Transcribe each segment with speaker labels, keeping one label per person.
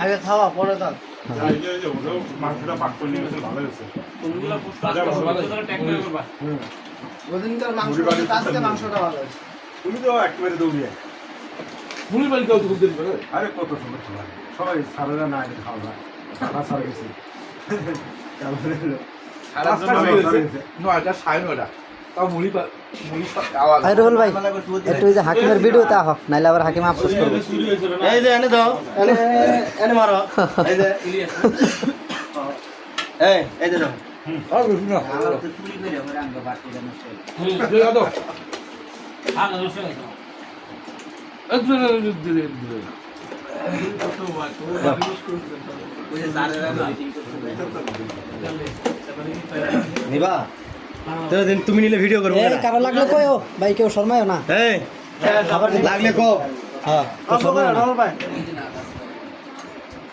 Speaker 1: আগে খাওয়া পরে দাও।
Speaker 2: মাংসটা পাক করে নিয়ে গেছে, ভালো হয়েছে।
Speaker 1: ওদিনকার মাংসটা আজকে মাংসটা ভালো হয়েছে।
Speaker 2: তুমি তো একেবারে দৌড়িয়ে
Speaker 3: মুড়ি বাড়ি কেউ তো খুব দেরি করে।
Speaker 2: আরে কত সুন্দর খাবার সবাই সারারা না এটা খাওয়া না সারা সারা গেছে
Speaker 3: নয়টা সাড়ে নয়টা তাও মুড়ি আওয়াজ
Speaker 4: রুহুল ভাই একটু ওই যে হাকিমের ভিডিওতে আহ নাইলে আবার হাকিম আফসোস করবে।
Speaker 1: এই যে এনে দাও, এনে এনে মারো। এই যে এই যে দাও।
Speaker 3: আর বেশি না
Speaker 1: আমার তো চুরি করে আমরা আঙ্গ বাটিটা নষ্ট হলো।
Speaker 3: দিয়ে দাও
Speaker 5: ভালো নষ্ট হয়েছে
Speaker 3: একটু দিলে
Speaker 1: ওই যে জারেরা মিটিং করতে নিবা তো দিন তুমি নিলে ভিডিও করব
Speaker 4: এই কারো লাগলে কইও ভাই, কেউ শর্মায়ও না।
Speaker 1: এই খাবার লাগলে কো। হ্যাঁ
Speaker 4: অল্প করে রহল ভাই,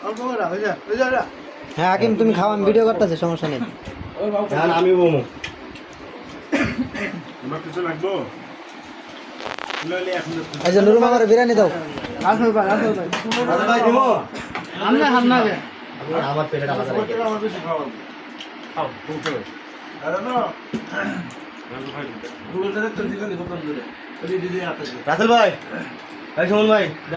Speaker 1: অল্প করে হয়ে যা হয়ে যা।
Speaker 4: হ্যাঁ হাকিম তুমি খাও, আমি ভিডিও করতেছি, সমস্যা নেই।
Speaker 1: হ্যাঁ আমি বমু।
Speaker 2: তোমার কিছু লাগবো লইলে এখন
Speaker 4: এই যে নুরু মামার বিরিয়ানি দাও।
Speaker 1: আসল ভাই দিমো। আমনে হামনা গে আমার পেটে টাকা লাগে।
Speaker 2: আমার বেশি খাওয়া খাও বলতে আরে না
Speaker 3: গুলোটা তো দিলে খতম করে দিদি দিদি আতে
Speaker 1: রাসেল ভাই, এই সুমন ভাই